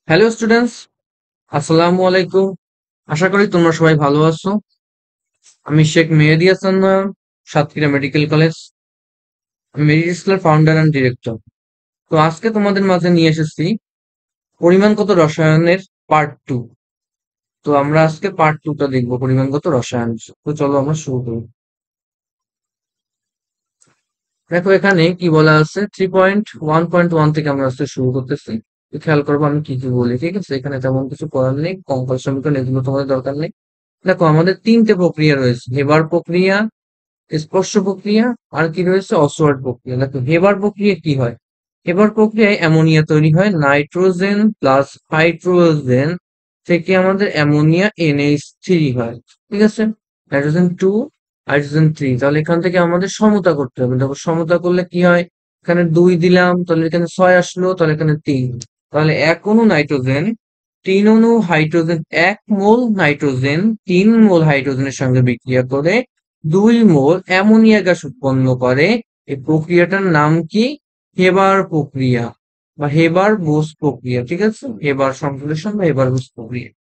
Hello students, আসসালামু আলাইকুম। আশা করি তোমরা সবাই ভালো আছো। আমি শেখ মেহেদী হাসান নয়ন, সাতক্ষীরা মেডিকেল কলেজ। আমি মেডিকেল স্কুলের ফাউন্ডার অ্যান্ড ডিরেক্টর। তো আজকে তোমাদের মাঝে নিয়ে এসেছি পরিমাণগত রসায়নের পার্ট 2। তো আমরা আজকে পার্ট 2টা দেখবো, পরিমাণগত রসায়ন। তো চলো আমরা শুরু করি। দেখো এখানে কি বলা আছে, 3.1.1 থেকে আমরা আজকে শুরু করতেছি। তো খেয়াল করবো আমি কি কি বলি, ঠিক আছে? এখানে তেমন কিছু করার নেই, কঙ্কাল সমীকরণ এগুলো তোমাদের দরকার নেই। দেখো আমাদের তিনটে প্রক্রিয়া রয়েছে: হেবার প্রক্রিয়া, স্পর্শ প্রক্রিয়া, আর কি রয়েছে, অসওয়ার্ড প্রক্রিয়া। দেখো হেবার প্রক্রিয়া কি হয়। হেবার প্রক্রিয়ায় অ্যামোনিয়া তৈরি হয় নাইট্রোজেন প্লাস হাইড্রোজেন থেকে, আমাদের অ্যামোনিয়া NH3 হয়। ঠিক আছে, নাইট্রোজেন 2 হাইড্রোজেন 3। তাহলে এখান থেকে আমাদের সমতা করতে হবে। দেখো সমতা করলে কি হয়, এখানে 2 দিলাম, তাহলে এখানে 6 আসলো, তাহলে এখানে 3। তাহলে 1 অণু নাইট্রোজেন, 3 অণু হাইড্রোজেন, 1 মোল নাইট্রোজেন 3 মোল হাইড্রোজেনের সঙ্গে বিক্রিয়া করে 2 মোল অ্যামোনিয়া গ্যাস উৎপন্ন করে। এই প্রক্রিয়াটার নাম কি? হেবার প্রক্রিয়া বা হেবার বোস প্রক্রিয়া। ঠিক আছে, হেবার সংশ্লেষণ বা হেবার বোস প্রক্রিয়া।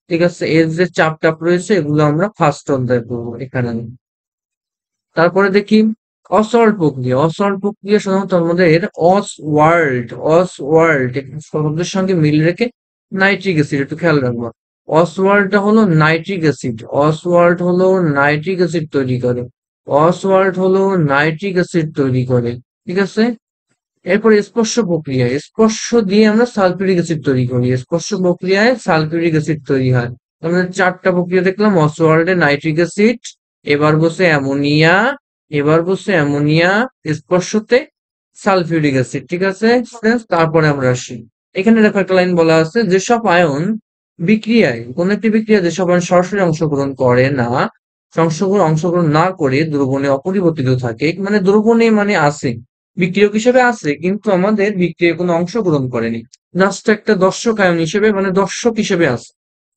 ঠিক আছে, এর যে চাপ টাপ রয়েছে এগুলো আমরা ফার্স্ট অধ্যায় করবো এখানে। তারপরে দেখি অসল্ট প্রক্রিয়া। অসল্ট প্রক্রিয়া সাধারণত আমাদের অসওয়াল্ড শব্দের সঙ্গে মিল রেখে নাইট্রিক অ্যাসিড, একটু খেয়াল রাখবো। অসওয়াল্টটা হলো নাইট্রিক অ্যাসিড, অসওয়াল্ট হলো নাইট্রিক অ্যাসিড তৈরি করে। অসওয়াল্ট হলো নাইট্রিক অ্যাসিড তৈরি করে। ঠিক আছে, এরপর স্পর্শ প্রক্রিয়া। স্পর্শ দিয়ে আমরা সালফিউরিক অ্যাসিড তৈরি করি। স্পর্শ প্রক্রিয়ায় সালফিউরিক অ্যাসিড তৈরি হয়। আমাদের চারটা প্রক্রিয়া দেখলাম: অসওয়াল্ডে নাইট্রিক অ্যাসিড, এবার বসে অ্যামোনিয়া, এবার বসে অ্যামোনিয়া, স্পর্শতে সালফিউরিক অ্যাসিড। ঠিক আছে friends? তারপরে আমরা আসি, এখানে দেখো একটা লাইন বলা আছে: যেসব আয়ন বিক্রিয়ায়, কোন একটি বিক্রিয়া যেসব আয়ন সরাসরি অংশগ্রহণ করে না, অংশগ্রহণ না করে দ্রবণে অপরিবর্তিত থাকে, মানে দ্রবণে মানে আছে, বিক্রিয়ক হিসেবে আছে কিন্তু আমাদের বিক্রিয়ায় কোনো অংশগ্রহণ করেনি, জাস্ট একটা দর্শক আয়ন হিসেবে, মানে দর্শক হিসেবে আছে।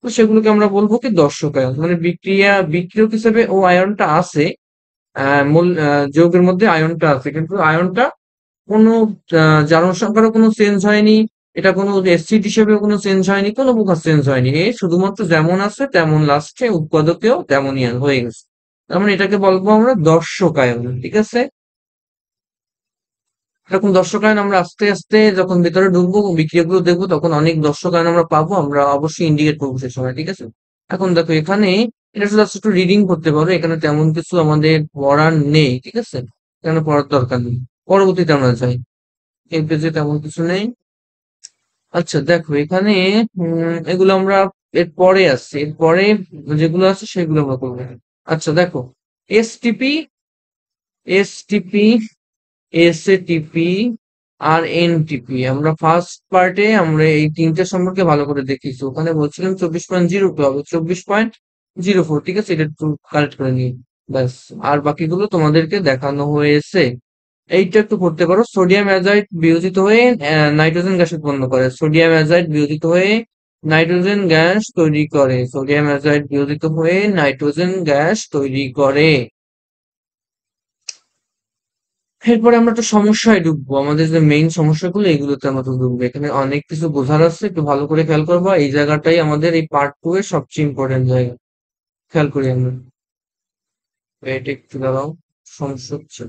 তো সেগুলোকে আমরা বলবো কি, দর্শক আয়ন। মানে বিক্রিয়ক হিসেবে ও আয়নটা আছে, মূল যৌগের মধ্যে আয়নটা আছে, কিন্তু আয়নটা কোনো জারণ সংখ্যারও কোনো চেঞ্জ হয়নি, এটা কোনো অ্যাসিড হিসেবে কোনো চেঞ্জ হয়নি, কোনো প্রকার চেঞ্জ হয়নি। এ শুধুমাত্র যেমন আছে তেমন লাস্টে উৎপাদকেও তেমনই হয়ে গেছে। তার মানে এটাকে বলবো আমরা দর্শক আয়ন। ঠিক আছে, এরকম দর্শকায়ন আমরা আস্তে আস্তে যখন ভেতরে ঢুকবো, বিক্রিয়াগুলো দেখবো, তখন অনেক দর্শকায়ন আমরা পাবো। আমরা অবশ্যই ইন্ডিকেট করবো সে সময়। ঠিক আছে, এখন দেখো এখানে এটা শুধু একটু রিডিং করতে পারো, এখানে তেমন কিছু আমাদের পড়ার নেই। ঠিক আছে, এখানে পড়ার দরকার নেই, পরবর্তীতে আমরা যাই। এই পেজে তেমন কিছু নেই। আচ্ছা দেখো এখানে এগুলো আমরা এর পরে আসছি, এর পরে যেগুলো আছে সেগুলো আমরা করবো। আচ্ছা দেখো, এসটিপি, এসটিপি, এসএটিপি আর এনটিপি, আমরা ফার্স্ট পার্টে আমরা এই তিনটে সম্পর্কে ভালো করে দেখিয়েছি। ওখানে বলছিলাম 24.02 হবে, 24.04। ঠিক আছে, এটা একটু কারেক্ট করে নিই, ব্যাস। আর বাকিগুলো তোমাদেরকে দেখানো হয়েছে। এইটা একটু করতে পারো। সোডিয়াম অ্যাজাইড বিয়োজিত হয়ে নাইট্রোজেন গ্যাস উৎপন্ন করে। সোডিয়াম অ্যাজাইড বিয়োজিত হয়ে নাইট্রোজেন গ্যাস তৈরি করে। সোডিয়াম অ্যাজাইড বিয়োজিত হয়ে নাইট্রোজেন গ্যাস তৈরি করে। এরপরে আমরা একটু সমস্যায় ঢুকবো, আমাদের যে মেইন সমস্যাগুলো এগুলোতে আমরা তো ঢুকবো। এখানে অনেক কিছু বোঝার আছে, একটু ভালো করে খেয়াল করবা। এই জায়গাটাই আমাদের এই পার্ট 2 এর সবচেয়ে ইম্পর্টেন্ট জায়গা। খেয়াল করি আমরা, এটা একটু দাঁড়াও, সমস্যা হচ্ছে।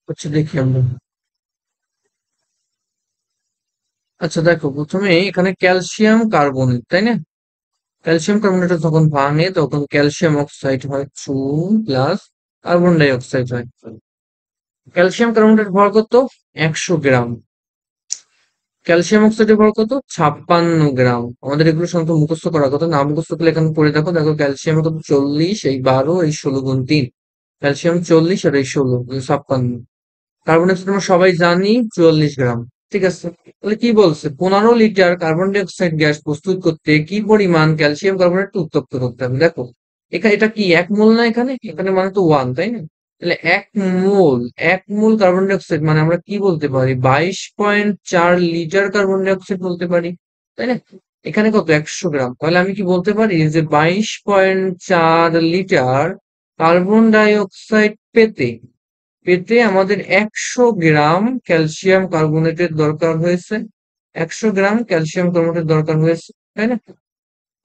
হচ্ছে দেখি আমরা। আচ্ছা দেখো, প্রথমে এখানে ক্যালসিয়াম কার্বনেট, তাই না? ক্যালসিয়াম কার্বনেট যখন ভাঙে তখন ক্যালসিয়াম অক্সাইড হয় 2 প্লাস কার্বন ডাই অক্সাইড হয়। ক্যালসিয়াম কার্বনেটের ভর কত? 100 গ্রাম। ক্যালসিয়াম অক্সাইডের ভর কত? 56 গ্রাম। আমাদের এগুলো সাধারণত মুখস্থ করার কথা না, মুখস্থ করলে এখানে পড়ে দেখো। দেখো ক্যালসিয়াম কত? 40, এই 12, এই 16 গুণ 3। ক্যালসিয়াম 40 আর এই 16, 56। কার্বন ডাই অক্সাইড আমরা সবাই জানি 44 গ্রাম। ঠিক আছে, তাহলে কি বলছে? 15 litre carbon die oxide gas প্রস্তুত করতে কি পরিমাণ ক্যালসিয়াম কার্বনেট উত্তপ্ত করতে হবে? দেখো এখানে এটা কি 1 মোল না, এখানে এখানে মানে তো 1, তাই না? তাহলে এক মোল কার্বন ডাই অক্সাইড মানে আমরা কি বলতে পারি, 22.4 লিটার কার্বন ডাই অক্সাইড বলতে পারি, তাই না? এখানে কত, 100 গ্রাম, তাহলে আমি কি বলতে পারি যে 22.4 লিটার কার্বন ডাই অক্সাইড পেতে পেতে আমাদের 100 গ্রাম ক্যালসিয়াম কার্বনেটের দরকার হয়েছে। 100 গ্রাম ক্যালসিয়াম কার্বনেটের দরকার হয়েছে, তাই না?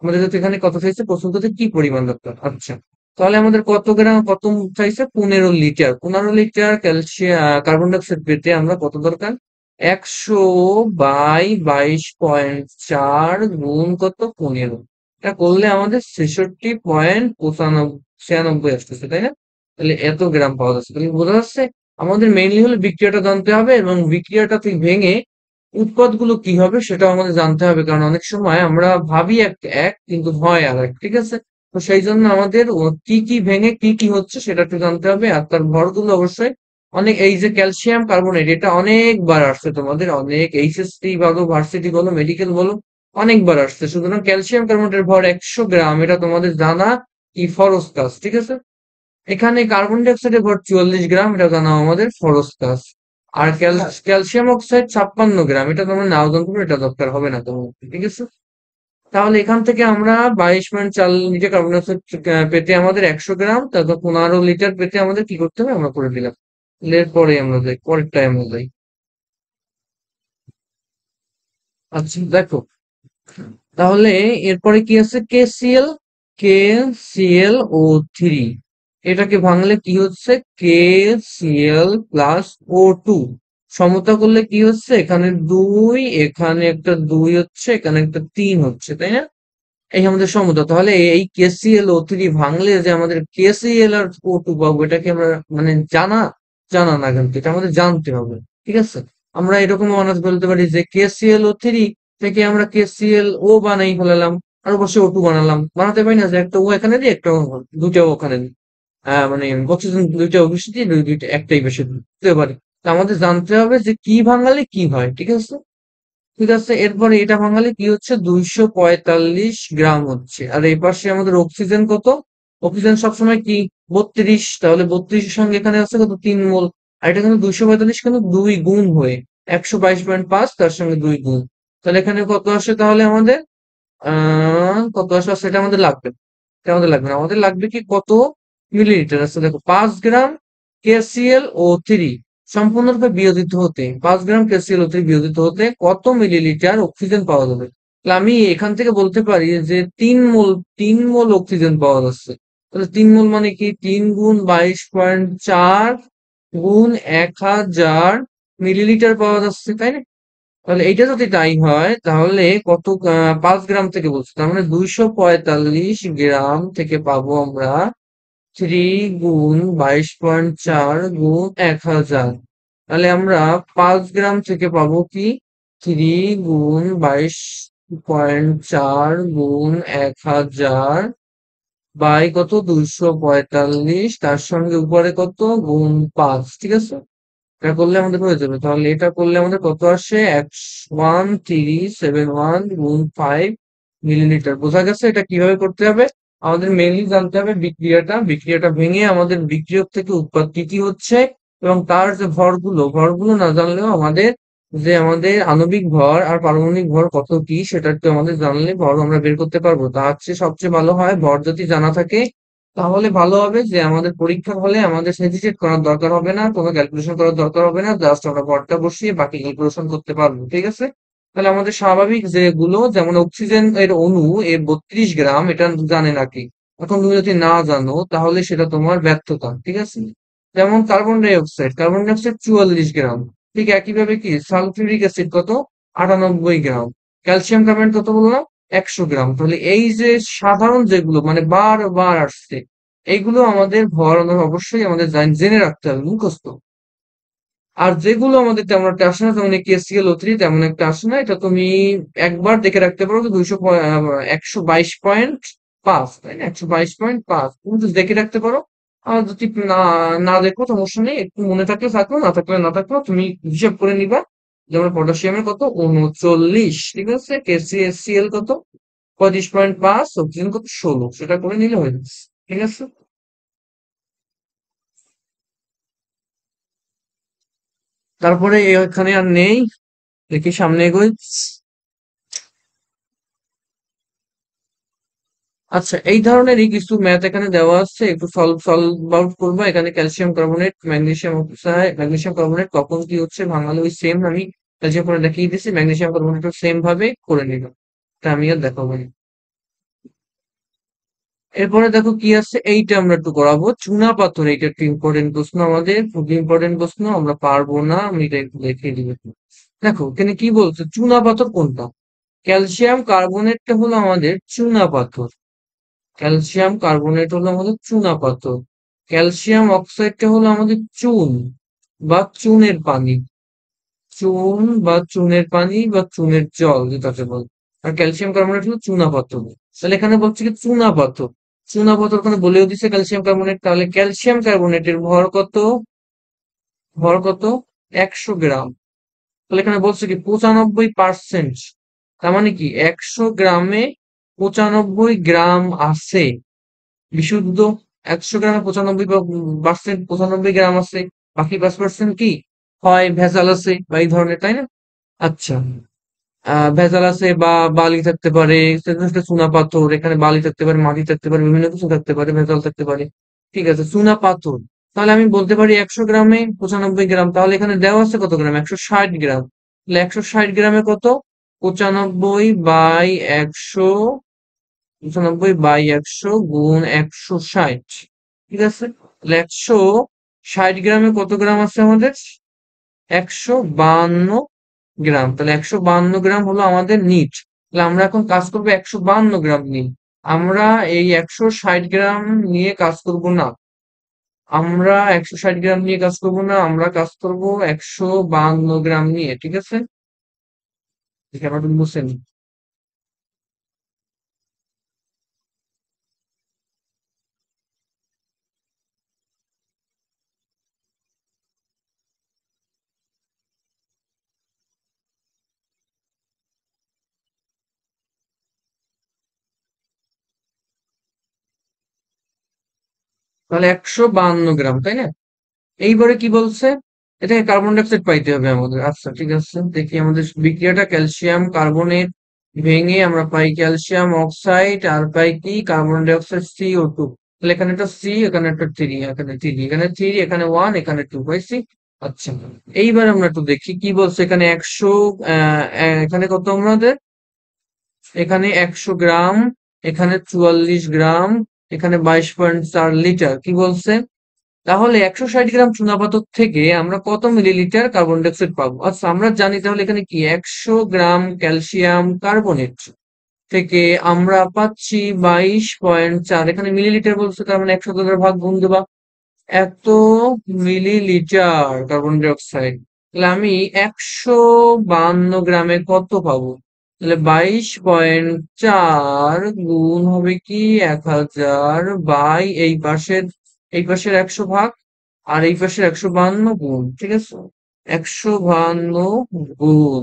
আমাদের তো এখানে কত চাইছে, প্রশ্নটাতে কি পরিমাণ দরকার, আচ্ছা। তাহলে আমাদের কত গ্রাম, কত চাইছে, 15 litre. 15 litre calcium carbon dioxide পেতে আমরা কত দরকার, 100/22.4 গুণ কত, 15। এটা করলে আমাদের 66.96 আসতেছে, তাই না? তাহলে এত গ্রাম পাওয়া যাচ্ছে, তাহলে বোঝা যাচ্ছে আমাদের মেইনলি হলো বিক্রিয়াটা জানতে হবে, এবং বিক্রিয়াটা থেকে ভেঙে উৎপাদগুলো কি হবে সেটাও আমাদের জানতে হবে, কারণ অনেক সময় আমরা ভাবি এক এক কিন্তু হয় আর এক, ঠিক আছে? তো সেই জন্য আমাদের কি কি ভেঙে কি কি হচ্ছে সেটা একটু জানতে হবে, আর তার ভরগুলো অবশ্যই অনেক, এই যে ক্যালসিয়াম কার্বনেট এটা অনেকবার আসছে তোমাদের, অনেক এইচএসসি বলো, ভার্সিটি বলো, মেডিকেল বলো, অনেকবার আসছে। সুতরাং ক্যালসিয়াম কার্বনেটের ভর 100 গ্রাম, এটা তোমাদের জানা কি ফরজ কাজ, ঠিক আছে? এখানে কার্বন ডাই অক্সাইডের ভর 44 গ্রাম, এটা জানা আমাদের ফরজ কাজ। আর ক্যালসিয়াম অক্সাইড 56 গ্রাম, এটা তোমরা নাও জানতে পারো, এটা দরকার হবে না তোমার, ঠিক আছে? তাহলে এখান থেকে আমরা 22.4 লিটার কার্বন ডাই অক্সাইড পেতে আমাদের 100 গ্রাম, তারপর 15 লিটার পেতে আমাদের কি করতে হবে আমরা করে দিলাম। এরপরে আমরা যাই, পরেরটায় আমরা যাই। আচ্ছা দেখো, তাহলে এরপরে কি আছে, KCl ও 3, এটাকে ভাঙলে কি হচ্ছে, KCl+O2 সমতা করলে কি হচ্ছে, এখানে 2, এখানে একটা 2 হচ্ছে, এখানে একটা 3 হচ্ছে, তাই না? এই আমাদের সমতা। তাহলে এই KClO3 ভাঙলে যে আমাদের KCl আর O2 পাবো, এটাকে আমরা মানে জানা জানা না, কিন্তু এটা আমাদের জানতে হবে, ঠিক আছে? আমরা এরকম অনার্স বলতে পারি যে KClO3 থেকে আমরা KClO বানাই ফেলালাম, আর অবশ্যই O2 বানালাম, বানাতে পারি না যে একটা ও এখানে দিই, একটা দুইটা ওখানে দিই, মানে অক্সিজেন দুইটা বেশি দিই, দুইটা একটাই বেশি দিতে পারি। তা আমাদের জানতে হবে যে কি ভাঙালে কি হয়, ঠিক আছে? ঠিক আছে, এরপরে এটা ভাঙালে কি হচ্ছে, 245 গ্রাম হচ্ছে। আর এই পাশে আমাদের অক্সিজেন কত, অক্সিজেন সবসময় কি 32, তাহলে 32-এর সঙ্গে এখানে আছে কত, 3 মোল। আর এটা কিন্তু 245 কিন্তু 2 গুণ হয়ে 122.5, তার সঙ্গে 2 গুণ, তাহলে এখানে কত আসে, তাহলে আমাদের কত আসে, সেটা আমাদের লাগবে না। এটা আমাদের লাগবে না, আমাদের লাগবে কি, কত মিলিলিটার আছে, দেখো 5 গ্রাম KClO3 সম্পূর্ণরূপে বিয়োজিত হতে, 5 গ্রাম KClO3 বিয়োজিত হতে কত মিলিলিটার অক্সিজেন পাওয়া যাবে। তাহলে আমি এখান থেকে বলতে পারি যে 3 মোল, 3 মোল অক্সিজেন পাওয়া যাচ্ছে। তাহলে 3 মোল মানে কি, 3 গুণ 22.4 গুণ 1000 মিলিলিটার পাওয়া যাচ্ছে, তাই না? তাহলে এইটা যদি তাই হয় তাহলে কত, 5 গ্রাম থেকে বলছে, তার মানে 245 গ্রাম থেকে পাবো আমরা 3 গুণ 22.4 গুণ 1000। তাহলে আমরা 5 গ্রাম থেকে পাবো কি, 3 গুণ 22.4 গুণ 1000 বাই কত, 245, তার সঙ্গে উপরে কত, গুণ 5, ঠিক আছে? এটা করলে আমাদের হয়ে যাবে। তাহলে এটা করলে আমাদের কত আসে, 1371 গুণ 5 মিলিলিটার। বোঝা গেছে এটা কিভাবে করতে হবে? আমাদের মেইনলি জানতে হবে বিক্রিয়াটা, বিক্রিয়াটা ভেঙে আমাদের বিক্রিয়ক থেকে উৎপাদ কি কি হচ্ছে, এবং তার যে ভরগুলো, ভরগুলো না জানলেও আমাদের যে আমাদের আণবিক ভর আর পারমাণবিক ভর কত কি সেটা একটু আমাদের জানলে ভর আমরা বের করতে পারবো। তার চেয়ে সবচেয়ে ভালো হয় ভর যদি জানা থাকে, তাহলে ভালো হবে যে আমাদের পরীক্ষা হলে আমাদের হেজিটেট করার দরকার হবে না, কোনো ক্যালকুলেশন করার দরকার হবে না, জাস্ট আমরা ভরটা বসিয়ে বাকি ক্যালকুলেশন করতে পারবো, ঠিক আছে? তাহলে আমাদের স্বাভাবিক যেগুলো, যেমন অক্সিজেন এর অণু এর 32 গ্রাম, এটা জানে নাকি? এখন তুমি যদি না জানো তাহলে সেটা তোমার ব্যর্থতা, ঠিক আছে? যেমন কার্বন ডাই অক্সাইড 44 গ্রাম, ঠিক একইভাবে কি সালফিউরিক অ্যাসিড কত, 98 গ্রাম, ক্যালসিয়াম কার্বনেট কত বললাম, 100 গ্রাম। তাহলে এই যে সাধারণ যেগুলো মানে বারবার আসছে, এইগুলো আমাদের ভর অবশ্যই আমাদের জেনে রাখতে হবে, মুখস্থ। আর যেগুলো আমাদের তেমন একটা আসে না, যেমন KClO3 তেমন একটা আসে না, এটা তুমি একবার দেখে রাখতে পারো, 122.5, তাই না, 122.5 তুমি যদি দেখে রাখতে পারো। আর যদি না না দেখো সমস্যা নেই, একটু মনে থাকলে থাকলো, না থাকলে না থাকলো, তুমি হিসাব করে নিবা। যেমন পটাশিয়ামের কত, 39, ঠিক আছে, KCl কত, 35.5, অক্সিজেন কত, 16, সেটা করে নিলে হয়ে যাচ্ছে, ঠিক আছে? তারপরে এখানে আর নেই, দেখি সামনে এগোই। আচ্ছা, এই ধরনেরই কিছু ম্যাথ এখানে দেওয়া আছে, একটু সলভ আউট করবো। এখানে calcium carbonate, magnesium oxide, magnesium carbonate কখন কি হচ্ছে ভাঙালে ওই সেম আমি ক্যালসিয়াম কার্বনেট দেখিয়ে দিচ্ছি, ম্যাগনেসিয়াম কার্বনেট সেম ভাবে করে নিলাম। তা আমি আর দেখাবো না। এরপরে দেখো কি আছে, এইটা আমরা একটু করাবো, চুনা পাথর। এইটা একটু ইম্পর্টেন্ট প্রশ্ন, আমাদের খুব ইম্পর্টেন্ট প্রশ্ন, আমরা পারবো না, আমি এটা একটু দেখিয়ে দিব। দেখো এখানে কি বলছে, চুনা পাথর কোনটা? ক্যালসিয়াম কার্বনেটটা হলো আমাদের চুনা পাথর, ক্যালসিয়াম কার্বনেট হলো আমাদের চুনা পাথর। ক্যালসিয়াম অক্সাইডটা হলো আমাদের চুন বা চুনের পানি, চুন বা চুনের পানি বা চুনের জল যেটাকে বলে। আর ক্যালসিয়াম কার্বনেট হলো চুনা পাথর। তাহলে এখানে বলছে কি চুনা পাথর, চুনা পাথর ওখানে বলেও দিছে ক্যালসিয়াম কার্বনেট। তাহলে ক্যালসিয়াম কার্বনেটের ভর কত? ভর কত? 100 গ্রাম। তাহলে এখানে বলছে কি 95%। তার মানে কি 100 গ্রামে 95 গ্রাম আছে বিশুদ্ধ। 100 গ্রামে 95% 95 গ্রাম আছে, বাকি 5% কি হয় ভেজাল আছে বা এই ধরনের, তাই না? আচ্ছা, ভেজাল আছে বা বালি থাকতে পারে, চুনা পাথর, এখানে বালি থাকতে পারে, মাটি থাকতে পারে, বিভিন্ন কিছু থাকতে পারে, ভেজাল থাকতে পারে। ঠিক আছে, চুনা পাথর। তাহলে আমি বলতে পারি 100 গ্রামে 95 গ্রাম, তাহলে এখানে দেওয়া আছে কত গ্রাম? 160 গ্রাম। তাহলে 160 গ্রামে কত? 95/100, 95/100 গুণ 160। ঠিক আছে, তাহলে 160 গ্রামে কত গ্রাম আছে আমাদের? 152 গ্রাম। তাহলে 152 গ্রাম হলো আমাদের নিট। তাহলে আমরা এখন কাজ করবো 152 গ্রাম নিয়ে। আমরা এই 160 গ্রাম নিয়ে কাজ করব না, আমরা 160 গ্রাম নিয়ে কাজ করব না, আমরা কাজ করব 152 গ্রাম নিয়ে। ঠিক আছে, দেখি আমরা বুঝছেন। তাহলে 152 গ্রাম, তাই না? এইবারে কি বলছে, এটাকে কার্বন ডাইঅক্সাইড পাইতে হবে আমাদের। আচ্ছা ঠিক আছে, দেখি আমাদের বিক্রিয়াটা, ক্যালসিয়াম কার্বনেট ভেঙে আমরা পাই ক্যালসিয়াম অক্সাইড, আর পাই কি কার্বন ডাইঅক্সাইড CO2। তাহলে এখানে একটা সি, এখানে একটা থ্রি, এখানে থ্রি, এখানে থ্রি, এখানে ওয়ান, এখানে টু পাইছি। আচ্ছা, এইবার আমরা একটু দেখি কি বলছে। এখানে 100, এখানে কত আমাদের? এখানে 100 গ্রাম, এখানে 44 গ্রাম, এখানে 22.4 লিটার। কি বলছে? তাহলে 160 গ্রাম চুনাপাথর থেকে আমরা কত মিলিলিটার কার্বন ডাইঅক্সাইড পাবো? আচ্ছা আমরা জানি, তাহলে এখানে কি 100 গ্রাম ক্যালসিয়াম কার্বনেট থেকে আমরা পাচ্ছি 22.4, এখানে মিলিলিটার বলছে, তার মানে 100 দ্বারা ভাগ গুণ দেবা, এত মিলিলিটার কার্বন ডাইঅক্সাইড। তাহলে আমি 152 গ্রামে কত পাবো? তাহলে 22.4 গুণ হবে কি 1000 বাই এই পাশের 100 ভাগ, আর এই পাশের 152 গুণ। ঠিক আছে, 152 গুণ,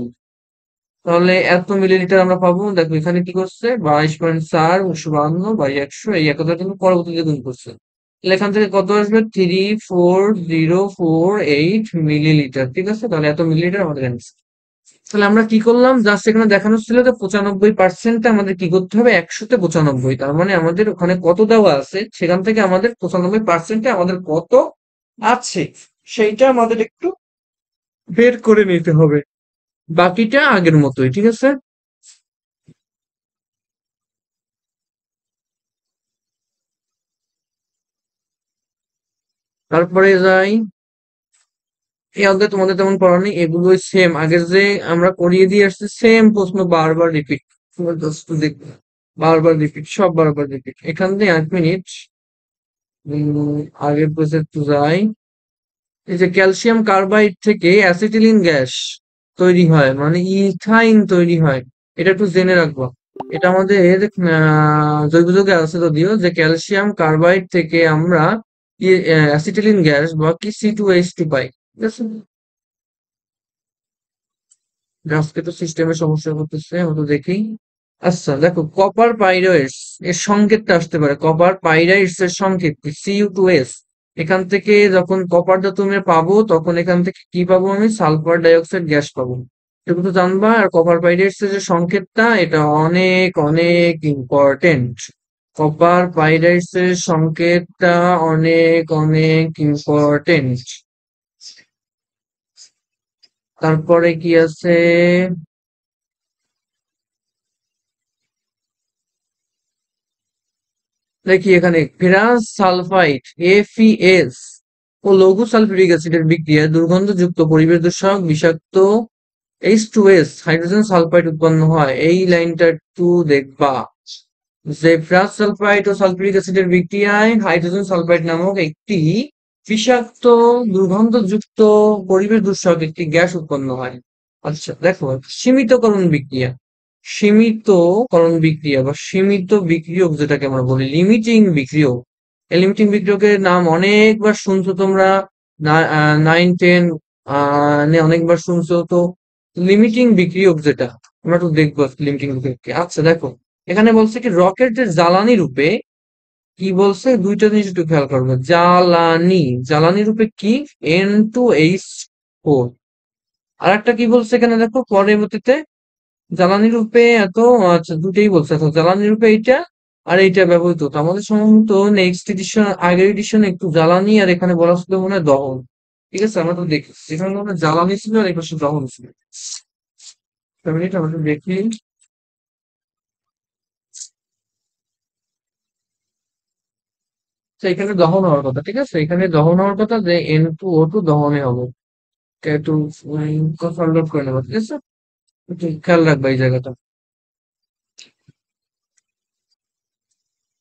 তাহলে এত মিলিলিটার আমরা পাবো। দেখো এখানে কি করছে, 22.4 152/100, এই 1000 কিন্তু পরবর্তীতে গুণ করছে। তাহলে এখান থেকে কত আসবে? 34048 মিলিলিটার। ঠিক আছে, তাহলে এত মিলিলিটার আমাদের অ্যান্সার। তাহলে আমরা কি করলাম, জাস্ট এখানে দেখানো ছিল যে 95% আমাদের কি করতে হবে, 100-তে 95, তার মানে আমাদের ওখানে কত দেওয়া আছে সেখান থেকে আমাদের 95%-এ আমাদের কত আছে সেইটা আমাদের একটু বের করে নিতে হবে, বাকিটা আগের মতোই। ঠিক আছে, তারপরে যাই। এই অধ্যায় তোমাদের তেমন পড়া নেই, এগুলোই সেম আগের যে আমরা করিয়ে দিয়ে আসছি, সেম প্রশ্ন বারবার রিপিট, বারবার রিপিট, সব বারবার রিপিট। এখান থেকে 1 মিনিট আগের পেজে একটু যাই। এই যে ক্যালসিয়াম কার্বাইড থেকে অ্যাসিটিলিন গ্যাস তৈরি হয়, মানে ইথাইন তৈরি হয়, এটা একটু জেনে রাখবো। এটা আমাদের জৈব যৌগে আছে যদিও, যে ক্যালসিয়াম কার্বাইড থেকে আমরা অ্যাসিটিলিন গ্যাস বা কি C2H2 পাই। ঠিক আছে, আজকে তো সিস্টেমের সমস্যা করতেছে, আমরা তো দেখি। আচ্ছা দেখো, কপার পাইরাইটস এর সংকেতটা আসতে পারে, কপার পাইরাইটস এর সংকেত কি? Cu2S। এখান থেকে যখন কপার ধাতু পাবো তখন এখান থেকে কি পাবো, আমি সালফার ডাইঅক্সাইড গ্যাস পাবো। এটুকু তো জানবা। আর কপার পাইরাইটস এর যে সংকেতটা, এটা অনেক অনেক ইম্পর্টেন্ট। কপার পাইরাইটস এর সংকেতটা অনেক অনেক ইম্পর্টেন্ট। তারপরে কি আছে, দেখি এখানে ফেরাস সালফাইড এফিএস ও লঘু সালফিউরিক অ্যাসিডের বিক্রিয়ায় দুর্গন্ধযুক্ত পরিবেশ দূষক বিষাক্ত H2S হাইড্রোজেন সালফাইড উৎপন্ন হয়। এই লাইনটা একটু দেখবা, যে ফেরাস সালফাইড ও সালফিউরিক অ্যাসিডের বিক্রিয়ায় হাইড্রোজেন সালফাইড নামক একটি বিষাক্ত দুর্গন্ধযুক্ত পরিবেশ দূষক একটি গ্যাস উৎপন্ন হয়। আচ্ছা দেখো, সীমিতকরণ বিক্রিয়া, সীমিতকরণ বিক্রিয়া বা সীমিত বিক্রিয়ক যেটাকে আমরা বলি, লিমিটিং বিক্রিয়ক। এই লিমিটিং বিক্রিয়কের নাম অনেকবার শুনছো তোমরা, 9, 10 অনেকবার শুনছো তো। লিমিটিং বিক্রিয়ক যেটা, আমরা একটু দেখবো লিমিটিং বিক্রিয়ক কি। আচ্ছা দেখো, এখানে বলছে কি রকেটের জ্বালানি রূপে, কি বলছে দুইটা জিনিস একটু খেয়াল করবে, জ্বালানি, জ্বালানি রূপে কি, N2H4। আর একটা কি বলছে এখানে দেখো পরবর্তীতে, জ্বালানি রূপে এত, আচ্ছা দুটেই বলছে, তো জ্বালানি রূপে এইটা আর এইটা ব্যবহৃত হতো। আমাদের সম্ভবত নেক্সট এডিশন, আগের এডিশনে একটু জ্বালানি আর এখানে বলা ছিল মনে হয় দহন। ঠিক আছে, আমরা তো দেখি এখানে মনে হয় জ্বালানি ছিল আর এপাশে দহন ছিল। একটা মিনিট আমরা একটু দেখি। তো এখানে দহন হওয়ার কথা, ঠিক আছে, এখানে দহন হওয়ার কথা যে N2O2 দহনে হবে। এটা একটু কনফার্ম করে নেবো, ঠিক আছে, একটু খেয়াল রাখবা এই জায়গাটা।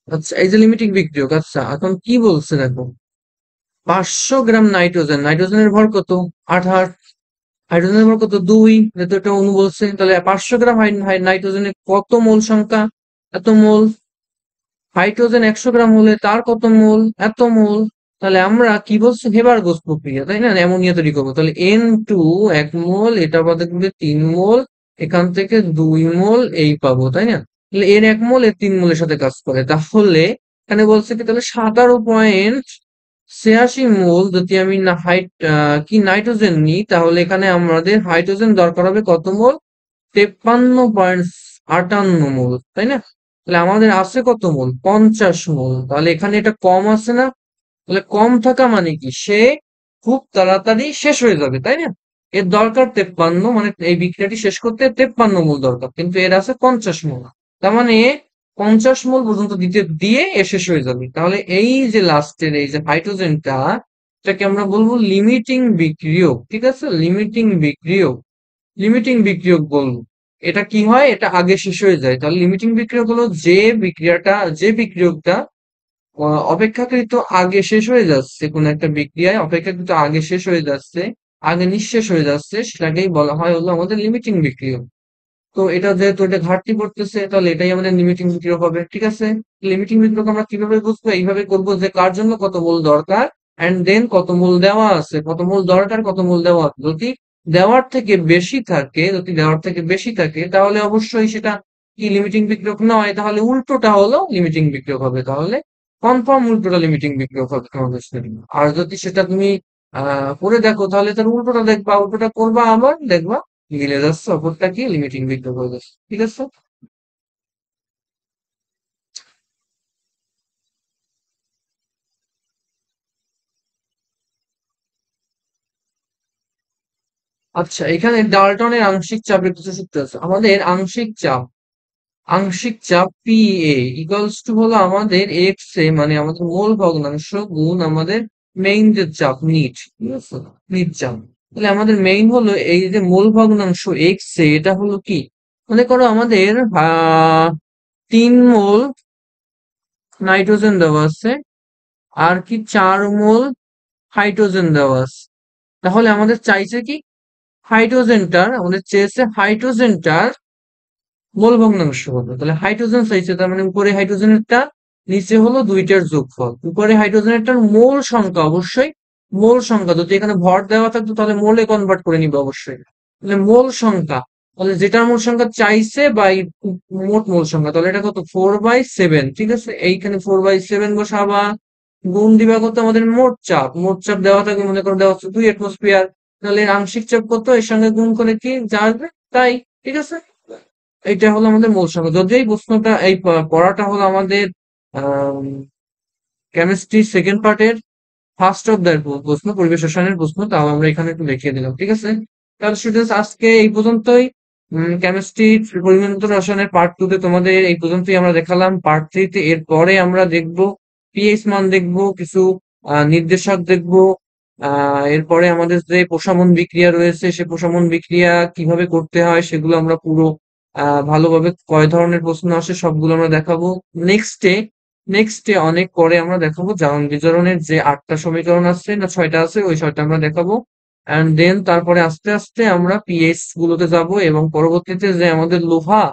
আচ্ছা এই যে লিমিটিং বিক্রিয়ক, আচ্ছা এখন কি বলছে দেখো, 500 গ্রাম নাইট্রোজেন, নাইট্রোজেনের ভর কত, 8। হাইড্রোজেনের ভর কত, 2। যেহেতু একটা অণু বলছে, তাহলে 500 গ্রাম নাইট্রোজেনে কত মোল সংখ্যা, এত মোল। হাইড্রোজেন 100 গ্রাম হলে তার কত মোল, এত মোল। তাহলে আমরা কি বলছি, হেবারগোস প্রক্রিয়া, তাই না, অ্যামোনিয়া তৈরি করবো। তাহলে N2 1 মোল, এটা বাদে কিন্তু 3 মোল, এখান থেকে 2 মোল এই পাবো, তাই না। তাহলে এর 1 মোল এর 3 মোলের সাথে কাজ করে। তাহলে এখানে বলছে কি, তাহলে 17.86 মোল যদি আমি না কি নাইট্রোজেন নিই, তাহলে এখানে আমাদের হাইড্রোজেন দরকার হবে কত মোল, 53.58 মোল, তাই না। তাহলে আমাদের আছে কত মোল, 50 মোল। তাহলে এখানে এটা কম আছে না, তাহলে কম থাকা মানে কি, সে খুব তাড়াতাড়ি শেষ হয়ে যাবে, তাই না। এর দরকার 53, মানে এই বিক্রিয়াটি শেষ করতে 53 মোল দরকার, কিন্তু এর আছে 50 মোল। তার মানে 50 মোল পর্যন্ত দিতে দিয়ে এ শেষ হয়ে যাবে। তাহলে এই যে লাস্টের এই যে হাইড্রোজেনটা, এটাকে আমরা বলবো লিমিটিং বিক্রিয়ক, ঠিক আছে, লিমিটিং বিক্রিয়ক, লিমিটিং বিক্রিয়ক বলবো। এটা কি হয়, এটা আগে শেষ হয়ে যায়। তাহলে লিমিটিং বিক্রিয়ক হলো যে বিক্রিয়াটা, যে বিক্রিয়কটা অপেক্ষাকৃত আগে শেষ হয়ে যাচ্ছে, কোন একটা বিক্রিয়ায় অপেক্ষাকৃত আগে শেষ হয়ে যাচ্ছে, আগে নিঃশেষ হয়ে যাচ্ছে, সেটাকেই বলা হয় হলো আমাদের লিমিটিং বিক্রিয়ক। তো এটা যেহেতু এটা ঘাটতি পড়তেছে, তাহলে এটাই আমাদের লিমিটিং বিক্রিয়ক হবে, ঠিক আছে। লিমিটিং বিক্রিয়ক আমরা কিভাবে বুঝবো, এইভাবে করবো যে কার জন্য কত মোল দরকার, এন্ড দেন কত মোল দেওয়া আছে, কত মোল দরকার, কত মোল দেওয়া আছে। যদি দেওয়ার থেকে বেশি থাকে, যদি দেওয়ার থেকে বেশি থাকে, তাহলে অবশ্যই সেটা কি লিমিটিং বিক্রিয়ক নয়, তাহলে উল্টোটা হলো লিমিটিং বিক্রিয়ক হবে। তাহলে কনফার্ম উল্টোটা লিমিটিং বিক্রিয়ক হবে তোমাদের জন্য। আর যদি সেটা তুমি করে দেখো, তাহলে তার উল্টোটা দেখবা, উল্টোটা করবা, আবার দেখবা মিলে যাচ্ছে, অপরটা কি লিমিটিং বিক্রিয়ক হয়ে যাচ্ছে, ঠিক আছে। আচ্ছা এখানে ডাল্টনের আংশিক চাপের কিছু সূত্র আছে। আমাদের আংশিক চাপ PA ইকুয়ালস টু হলো আমাদের এক্স মানে আমাদের মোল ভগ্নাংশ গুণ আমাদের মেইন যে চাপ নিট, ঠিক আছে, নিট চাপ। তাহলে আমাদের মেইন হলো এই যে মোল ভগ্নাংশ এটা হলো কি, মনে করো আমাদের 3 মোল নাইট্রোজেন দেওয়া আছে, আর কি 4 মোল হাইড্রোজেন দেওয়া আছে। তাহলে আমাদের চাইছে কি, আমাদের চেয়েছে হাইড্রোজেনটার মোল ভগ্নাংশ হবে। তাহলে হাইড্রোজেন চাইছে, তার মানে উপরে হাইড্রোজেনেরটা, নিচে হলো দুইটার যোগফল। উপরে হাইড্রোজেনেরটার মোল সংখ্যা, অবশ্যই মোল সংখ্যা, যদি এখানে ভর দেওয়া থাকতো তাহলে মোলে কনভার্ট করে নিবে অবশ্যই। তাহলে মোল সংখ্যা, তাহলে যেটার মোল সংখ্যা চাইছে বা এই মোট মোল সংখ্যা, তাহলে এটা কত, 4/7, ঠিক আছে। এইখানে 4/7 বসাবা, গুণ দিবা কত আমাদের মোট চাপ দেওয়া থাকে, মনে করো দেওয়া হচ্ছে 2 অ্যাটমসফিয়ার, তাহলে এর আংশিক চাপ কত, এর সঙ্গে গুণ করে কি যা আসবে তাই। ঠিক আছে, এটা হলো আমাদের মূল সংখ্যা। যদিও এই প্রশ্নটা পড়াটা হলো আমাদের কেমিস্ট্রি সেকেন্ড পার্টের ফার্স্ট অফ দ্য প্রশ্ন, পরিবেশ রসায়নের প্রশ্ন, তাও আমরা এখানে একটু দেখিয়ে দিলাম। ঠিক আছে, তাহলে স্টুডেন্টস আজকে এই পর্যন্তই। কেমিস্ট্রি পরিমাণিত রসায়নের পার্ট 2 তে তোমাদের এই পর্যন্তই আমরা দেখালাম। পার্ট 3 তে এরপরে আমরা দেখব পিএইচ মান, দেখব কিছু নির্দেশক দেখব। এরপরে আমাদের যে প্রশমন বিক্রিয়া রয়েছে, সে প্রশমন বিক্রিয়া কিভাবে করতে হয় সেগুলো আমরা পুরো ভালোভাবে, কয় ধরনের প্রশ্ন আসে সবগুলো আমরা দেখাবো নেক্সট ডে অনেক পরে আমরা দেখাবো জারণ বিজারণের যে 8টা সমীকরণ আছে না 6টা আছে, ওই 6টা আমরা দেখাবো। এন্ড দেন তারপরে আস্তে আস্তে আমরা পিএইচ গুলোতে যাব, এবং পরবর্তীতে যে আমাদের লোহা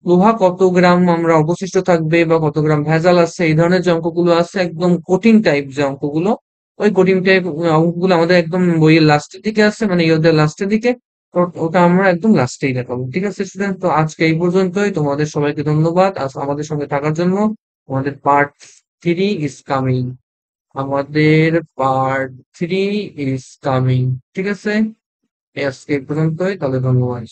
লোহা কত গ্রাম আমরা অবশিষ্ট থাকবে বা কত গ্রাম ভেজাল আছে, এই ধরনের যে অঙ্কগুলো আছে একদম কঠিন টাইপ যে অঙ্কগুলো, ওই কঠিন টাইপ অঙ্কগুলো আমাদের একদম বইয়ের লাস্টের দিকে আছে, মানে ইয়ের লাস্টের দিকে। ওটা আমরা একদম লাস্টেই দেখাবো। ঠিক আছে স্টুডেন্ট, তো আজকে এই পর্যন্তই। তোমাদের সবাইকে ধন্যবাদ আজ আমাদের সঙ্গে থাকার জন্য। আমাদের পার্ট 3 ইজ কামিং। ঠিক আছে, আজকে এই পর্যন্তই, তাহলে ধন্যবাদ।